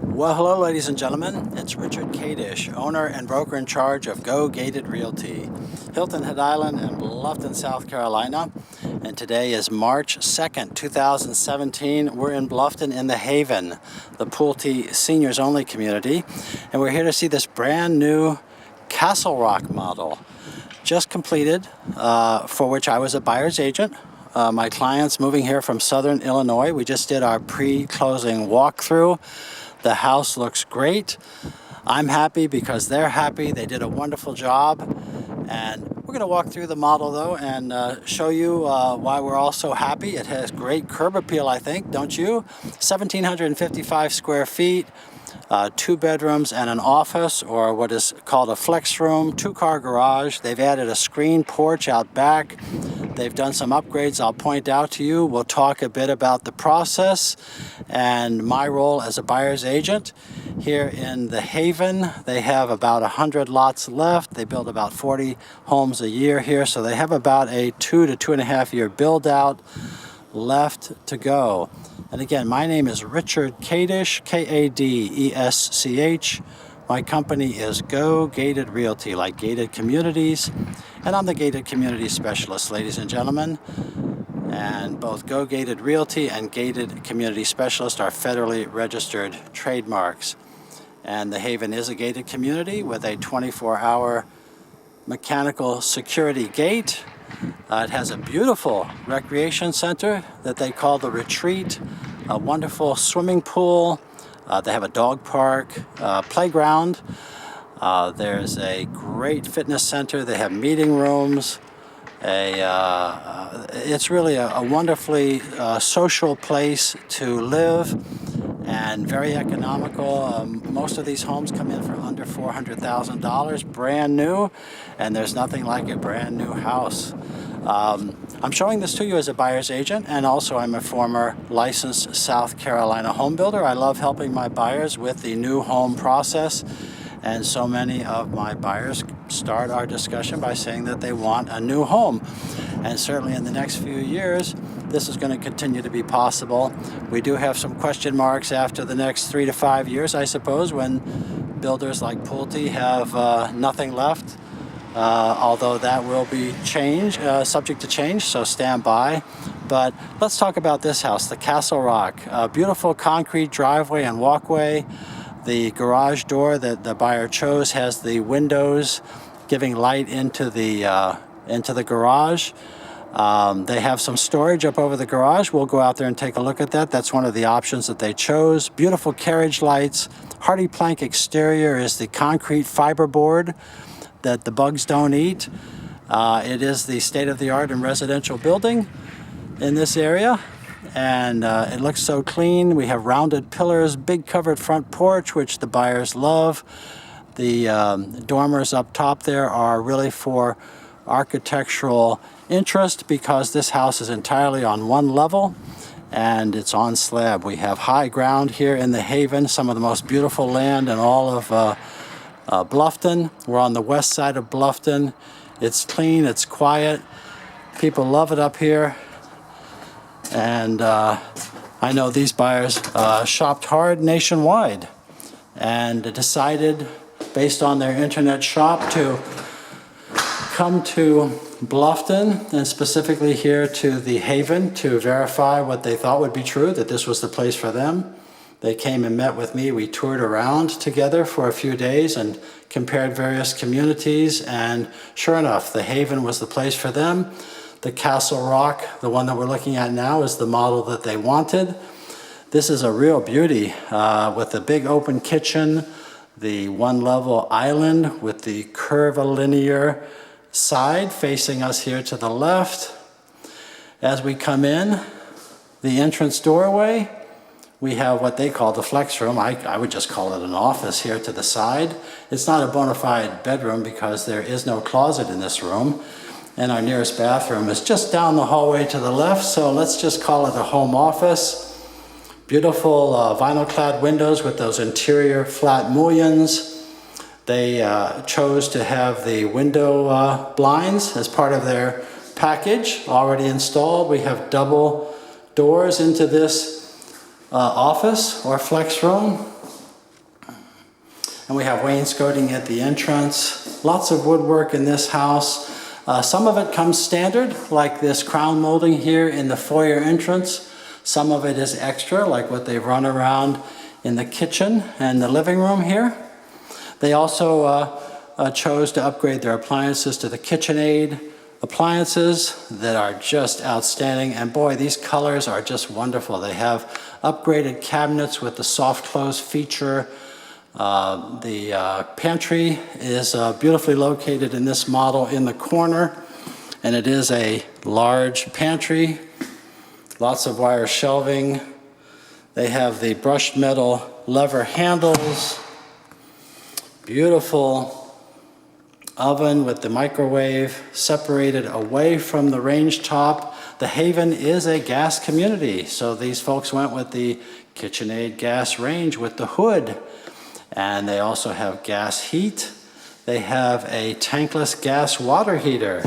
Well, hello, ladies and gentlemen. It's Richard Kadish, owner and broker in charge of Go Gated Realty, Hilton Head Island and Bluffton, South Carolina. And today is March 2nd, 2017. We're in Bluffton in the Haven, the Pulte seniors only community. And we're here to see this brand new Castle Rock model, just completed, for which I was a buyer's agent. My client's moving here from Southern Illinois. We just did our pre-closing walkthrough. The house looks great. I'm happy because they're happy. They did a wonderful job. And we're going to walk through the model, though, and show you why we're all so happy. It has great curb appeal, I think, don't you? 1,755 square feet, 2 bedrooms and an office, or what is called a flex room, 2-car garage. They've added a screen porch out back. They've done some upgrades I'll point out to you. We'll talk a bit about the process and my role as a buyer's agent. Here in the Haven, they have about 100 lots left. They build about 40 homes a year here, so they have about a 2 to 2.5 year build out left to go. And again, my name is Richard Kadish, Kadesch. My company is Go Gated Realty, like gated communities, and I'm the gated community specialist, ladies and gentlemen. And both Go Gated Realty and Gated Community Specialist are federally registered trademarks. And the Haven is a gated community with a 24-hour mechanical security gate. It has a beautiful recreation center that they call the Retreat, a wonderful swimming pool. They have a dog park, playground. There's a great fitness center. They have meeting rooms. It's really a wonderfully social place to live and very economical. Most of these homes come in for under $400,000, brand new, and there's nothing like a brand new house. I'm showing this to you as a buyer's agent, and also I'm a former licensed South Carolina home builder. I love helping my buyers with the new home process, and so many of my buyers start our discussion by saying that they want a new home. And certainly in the next few years, this is going to continue to be possible. We do have some question marks after the next 3 to 5 years, I suppose, when builders like Pulte have nothing left. Although that will be subject to change, so stand by. But let's talk about this house, the Castle Rock. A beautiful concrete driveway and walkway. The garage door that the buyer chose has the windows giving light into the garage. They have some storage up over the garage. We'll go out there and take a look at that. That's one of the options that they chose. Beautiful carriage lights. Hardy plank exterior is the concrete fiberboard that the bugs don't eat. It is the state-of-the-art in residential building in this area, and it looks so clean. We have rounded pillars, big covered front porch, which the buyers love. The dormers up top there are really for architectural interest because this house is entirely on one level and it's on slab. We have high ground here in the Haven, some of the most beautiful land in all of Bluffton. We're on the west side of Bluffton. It's clean, it's quiet. People love it up here. And I know these buyers shopped hard nationwide and decided, based on their internet shop, to come to Bluffton and specifically here to the Haven to verify what they thought would be true, that this was the place for them. They came and met with me. We toured around together for a few days and compared various communities, and sure enough, the Haven was the place for them. The Castle Rock, the one that we're looking at now, is the model that they wanted. This is a real beauty with the big open kitchen, the one-level island with the curvilinear side facing us here to the left. As we come in, the entrance doorway, we have what they call the flex room. I would just call it an office here to the side. It's not a bona fide bedroom because there is no closet in this room. And our nearest bathroom is just down the hallway to the left, so let's just call it a home office. Beautiful vinyl-clad windows with those interior flat mullions. They chose to have the window blinds as part of their package already installed. We have double doors into this office or flex room. And we have wainscoting at the entrance. Lots of woodwork in this house. Some of it comes standard, like this crown molding here in the foyer entrance. Some of it is extra, like what they've run around in the kitchen and the living room here. They also chose to upgrade their appliances to the KitchenAid appliances that are just outstanding. And boy, these colors are just wonderful. They have upgraded cabinets with the soft close feature. The pantry is beautifully located in this model in the corner, and it is a large pantry. Lots of wire shelving. They have the brushed metal lever handles. Beautiful oven with the microwave separated away from the range top. The Haven is a gas community, so these folks went with the KitchenAid gas range with the hood. And they also have gas heat. They have a tankless gas water heater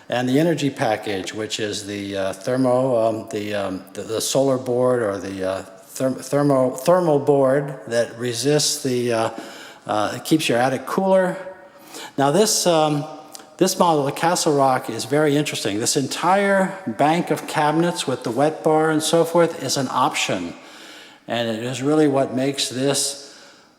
and the energy package, which is the the solar board or the thermal board that resists the, it keeps your attic cooler. Now this model, the Castle Rock, is very interesting. This entire bank of cabinets with the wet bar and so forth is an option. And it is really what makes this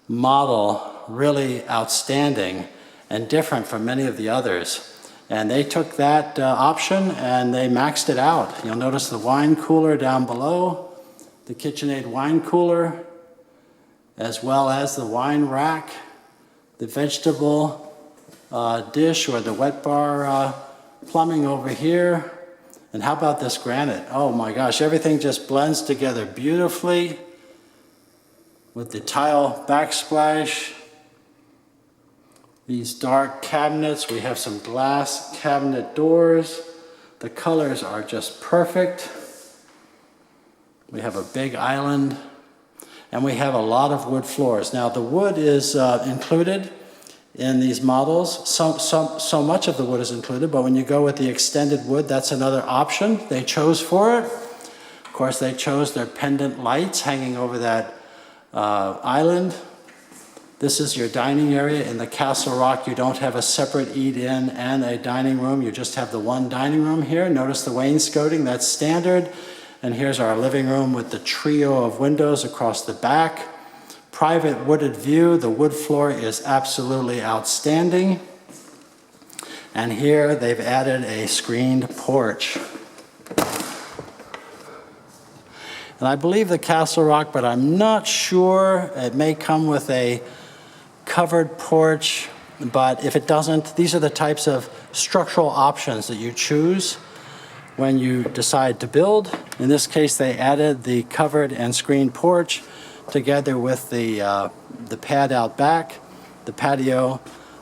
model really outstanding and different from many of the others. And they took that option and they maxed it out. You'll notice the wine cooler down below, the KitchenAid wine cooler, as well as the wine rack, the vegetable dish or the wet bar plumbing over here. And how about this granite? Oh my gosh, everything just blends together beautifully with the tile backsplash. These dark cabinets, we have some glass cabinet doors. The colors are just perfect. We have a big island, and we have a lot of wood floors. Now the wood is included in these models. So much of the wood is included, but when you go with the extended wood, that's another option they chose for it. Of course, they chose their pendant lights hanging over that island. This is your dining area. In the Castle Rock, you don't have a separate eat-in and a dining room. You just have the one dining room here. Notice the wainscoting, that's standard. And here's our living room with the trio of windows across the back. Private wooded view. The wood floor is absolutely outstanding. And here they've added a screened porch. And I believe the Castle Rock, but I'm not sure. It may come with a covered porch, but if it doesn't, these are the types of structural options that you choose when you decide to build. In this case, they added the covered and screened porch together with the pad out back, the patio.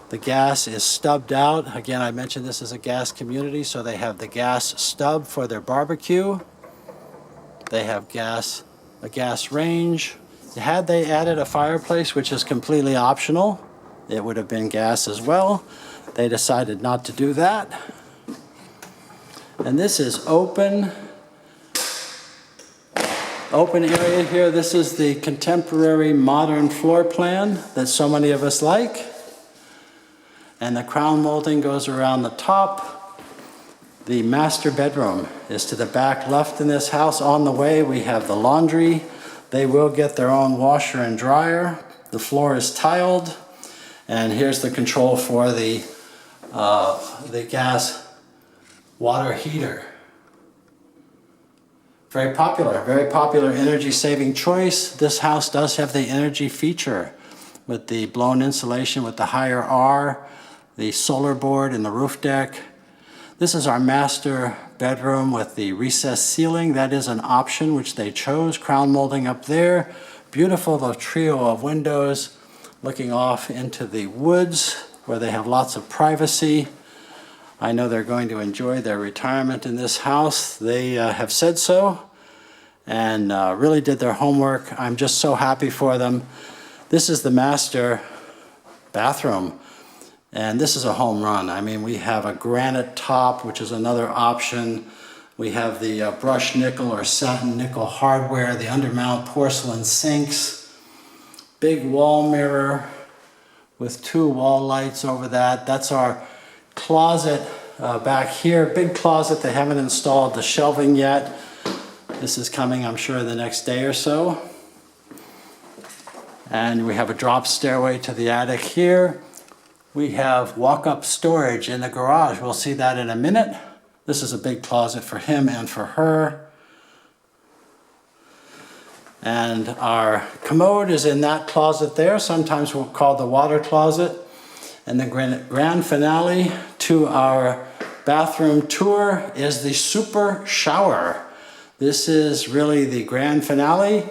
The gas is stubbed out. Again, I mentioned this is a gas community, so they have the gas stub for their barbecue. They have a gas range. Had they added a fireplace, which is completely optional, it would have been gas as well. They decided not to do that. And this is open area here. This is the contemporary modern floor plan that so many of us like. And the crown molding goes around the top. The master bedroom is to the back left in this house. On the way, we have the laundry. They will get their own washer and dryer. The floor is tiled. And here's the control for the gas water heater. Very popular energy saving choice. This house does have the energy feature with the blown insulation with the higher R, the solar board and the roof deck. This is our master bedroom with the recessed ceiling. That is an option which they chose. Crown molding up there. Beautiful little trio of windows looking off into the woods where they have lots of privacy. I know they're going to enjoy their retirement in this house. They have said so and really did their homework. I'm just so happy for them. This is the master bathroom. And this is a home run. I mean, we have a granite top, which is another option. We have the brushed nickel or satin nickel hardware, the undermount porcelain sinks, big wall mirror with 2 wall lights over that. That's our closet back here, big closet. They haven't installed the shelving yet. This is coming, I'm sure, the next day or so. And we have a drop stairway to the attic here. We have walk-up storage in the garage. We'll see that in a minute. This is a big closet for him and for her. And our commode is in that closet there. Sometimes we'll call the water closet. And the grand finale to our bathroom tour is the super shower. This is really the grand finale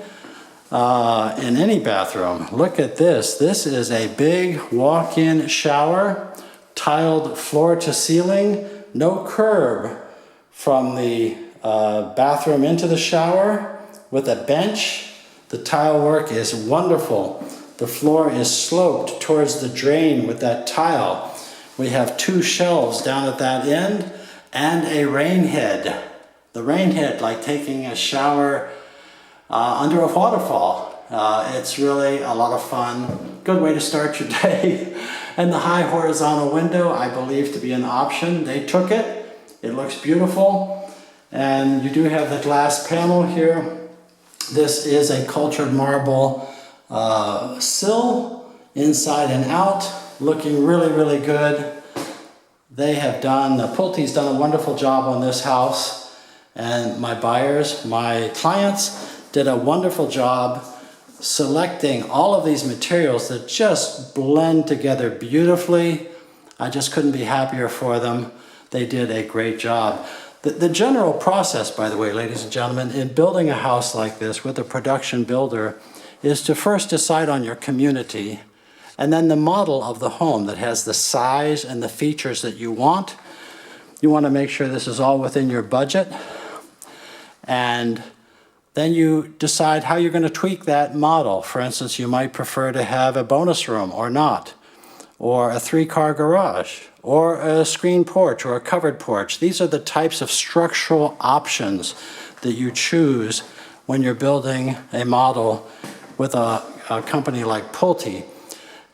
in any bathroom. Look at this. This is a big walk-in shower, tiled floor to ceiling, no curb from the bathroom into the shower with a bench. The tile work is wonderful. The floor is sloped towards the drain with that tile. We have 2 shelves down at that end and a rain head. The rain head, like taking a shower under a waterfall. It's really a lot of fun. Good way to start your day. And the high horizontal window, I believe to be an option. They took it. It looks beautiful. And you do have the glass panel here. This is a cultured marble sill, inside and out, looking really, really good. They have done, Pulte's done a wonderful job on this house. And my buyers, my clients, did a wonderful job selecting all of these materials that just blend together beautifully. I just couldn't be happier for them. They did a great job. The general process, by the way, ladies and gentlemen, in building a house like this with a production builder is to first decide on your community and then the model of the home that has the size and the features that you want. You want to make sure this is all within your budget. And then you decide how you're going to tweak that model. For instance, you might prefer to have a bonus room or not, or a 3-car garage, or a screen porch, or a covered porch. These are the types of structural options that you choose when you're building a model with a company like Pulte.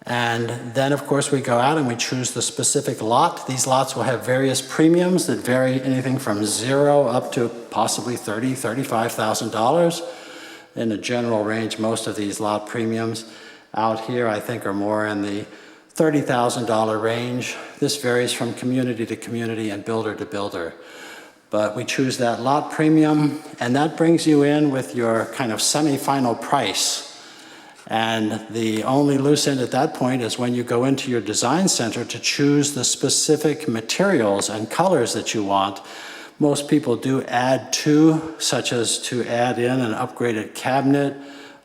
And then, of course, we go out and we choose the specific lot. These lots will have various premiums that vary anything from 0 up to possibly $30,000, $35,000. In a general range, most of these lot premiums out here, I think, are more in the $30,000 range. This varies from community to community and builder to builder. But we choose that lot premium, and that brings you in with your kind of semi-final price. And the only loose end at that point is when you go into your design center to choose the specific materials and colors that you want. Most people do add to, such as to add in an upgraded cabinet,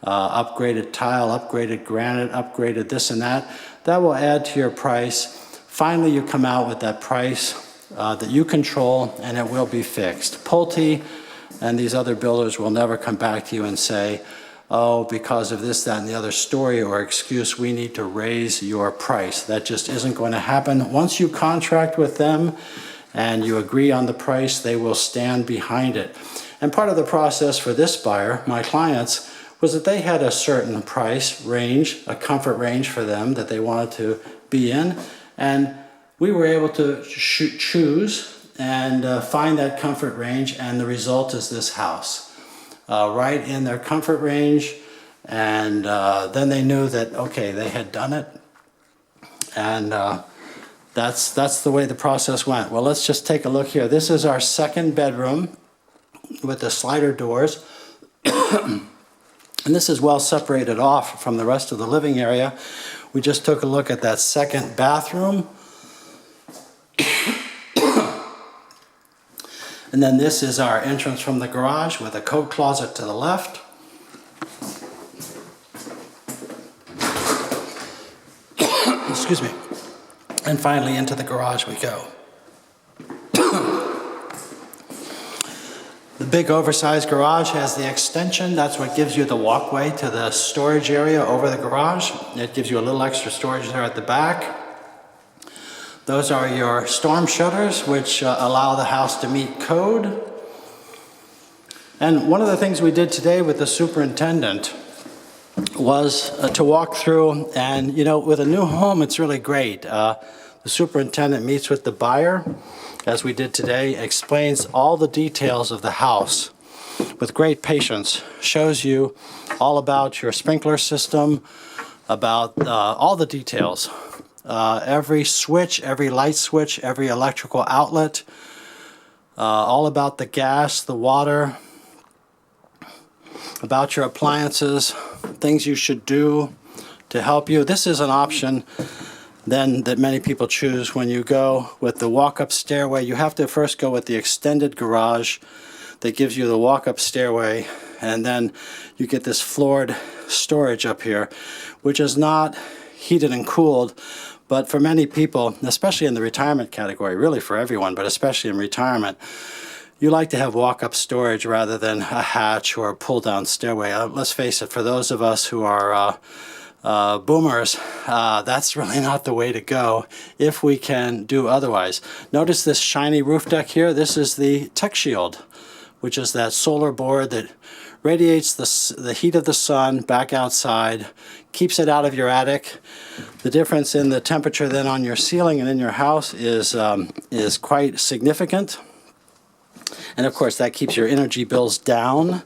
upgraded tile, upgraded granite, upgraded this and that. That will add to your price. Finally, you come out with that price that you control, and it will be fixed. Pulte and these other builders will never come back to you and say, oh, because of this, that, and the other story or excuse, we need to raise your price. That just isn't going to happen. Once you contract with them and you agree on the price, they will stand behind it. And part of the process for this buyer, my clients, was that they had a certain price range, a comfort range for them that they wanted to be in. And we were able to choose and find that comfort range, and the result is this house. Right in their comfort range, and then they knew that, okay, they had done it, and that's the way the process went. Well, let's just take a look here. This is our 2nd bedroom with the slider doors, and this is well separated off from the rest of the living area. We just took a look at that 2nd bathroom. And then this is our entrance from the garage with a coat closet to the left. Excuse me. And finally into the garage we go. The big oversized garage has the extension. That's what gives you the walkway to the storage area over the garage. It gives you a little extra storage there at the back. Those are your storm shutters, which allow the house to meet code. And one of the things we did today with the superintendent was to walk through, and you know, with a new home, it's really great. The superintendent meets with the buyer, as we did today, explains all the details of the house with great patience, shows you all about your sprinkler system, about all the details. Every switch, every light switch, every electrical outlet, all about the gas, the water, about your appliances, things you should do to help you. This is an option then that many people choose when you go with the walk-up stairway. You have to first go with the extended garage that gives you the walk-up stairway, and then you get this floored storage up here, which is not heated and cooled. But for many people, especially in the retirement category, really for everyone, but especially in retirement, you like to have walk-up storage rather than a hatch or a pull-down stairway. Let's face it, for those of us who are boomers, that's really not the way to go if we can do otherwise. Notice this shiny roof deck here. This is the Tech Shield, which is that solar board that radiates the heat of the sun back outside, keeps it out of your attic. The difference in the temperature then on your ceiling and in your house is quite significant. And of course, that keeps your energy bills down.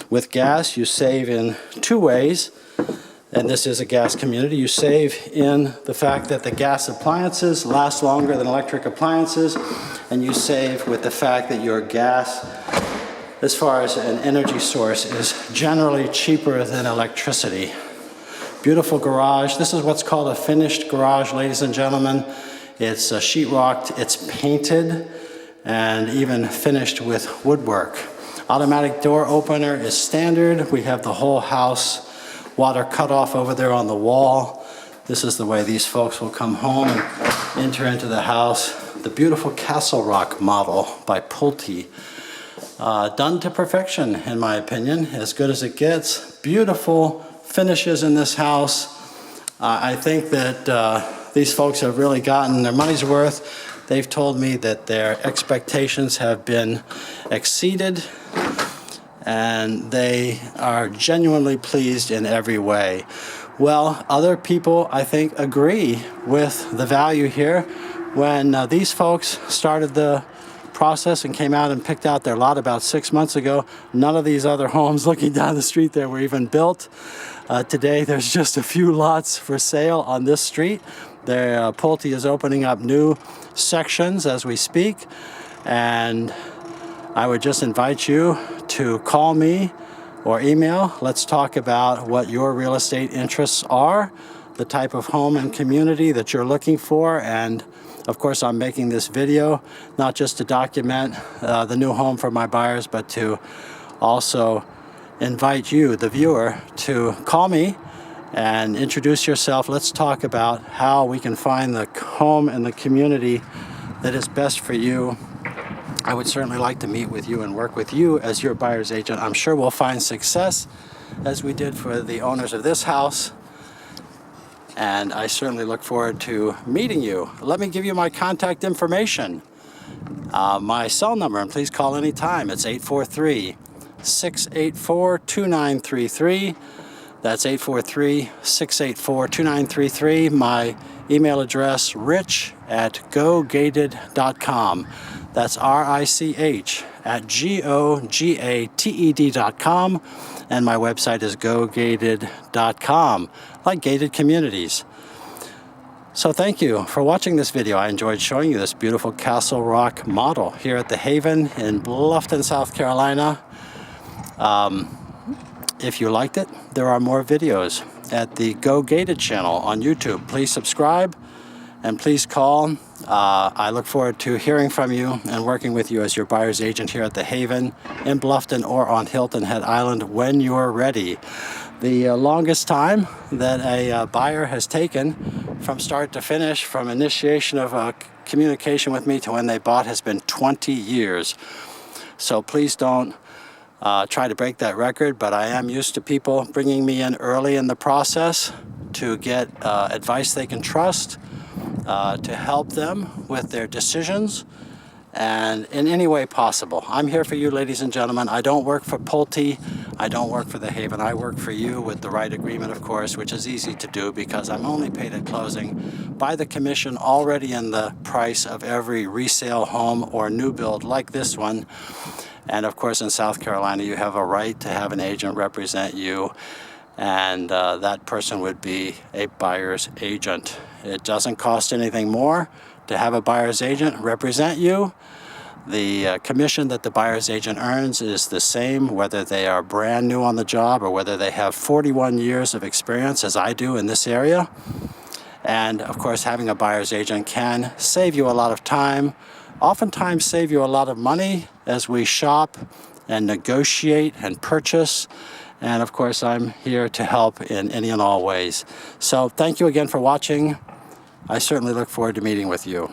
With gas, you save in two ways. And this is a gas community. You save in the fact that the gas appliances last longer than electric appliances, and you save with the fact that your gas, as far as an energy source, is generally cheaper than electricity. Beautiful garage. This is what's called a finished garage, ladies and gentlemen. It's sheetrocked, it's painted, and even finished with woodwork. Automatic door opener is standard. We have the whole house water cutoff over there on the wall. This is the way these folks will come home and enter into the house. The beautiful Castle Rock model by Pulte. Done to perfection, in my opinion, as good as it gets. Beautiful finishes in this house. I think that these folks have really gotten their money's worth. They've told me that their expectations have been exceeded, and they are genuinely pleased in every way. Well, other people, I think, agree with the value here. When these folks started the process and came out and picked out their lot about 6 months ago, none of these other homes looking down the street there were even built. Today, there's just a few lots for sale on this street. Pulte is opening up new sections as we speak, and I would just invite you to call me or email. Let's talk about what your real estate interests are, the type of home and community that you're looking for, and of course I'm making this video not just to document the new home for my buyers, but to also invite you, the viewer, to call me and introduce yourself. Let's talk about how we can find the home and the community that is best for you. I would certainly like to meet with you and work with you as your buyer's agent. I'm sure we'll find success as we did for the owners of this house. And I certainly look forward to meeting you. Let me give you my contact information. My cell number, and please call anytime. It's 843-684-2933. That's 843-684-2933. My email address, rich@gogated.com. That's RICH@GOGATED.com. And my website is gogated.com, like gated communities. So thank you for watching this video. I enjoyed showing you this beautiful Castle Rock model here at the Haven in Bluffton, South Carolina. If you liked it, there are more videos at the Go Gated channel on YouTube. Please subscribe and please call. I look forward to hearing from you and working with you as your buyer's agent here at the Haven in Bluffton or on Hilton Head Island when you're ready. The longest time that a buyer has taken from start to finish, from initiation of communication with me to when they bought, has been 20 years. So please don't try to break that record, but I am used to people bringing me in early in the process to get advice they can trust, to help them with their decisions, and in any way possible. I'm here for you, ladies and gentlemen. I don't work for Pulte. I don't work for the Haven. I work for you with the right agreement, of course, which is easy to do because I'm only paid at closing by the commission already in the price of every resale home or new build like this one. And of course, in South Carolina, you have a right to have an agent represent you, and that person would be a buyer's agent. It doesn't cost anything more to have a buyer's agent represent you. The commission that the buyer's agent earns is the same whether they are brand new on the job or whether they have 41 years of experience, as I do in this area. And of course, having a buyer's agent can save you a lot of time, oftentimes save you a lot of money as we shop and negotiate and purchase. And of course, I'm here to help in any and all ways. So thank you again for watching. I certainly look forward to meeting with you.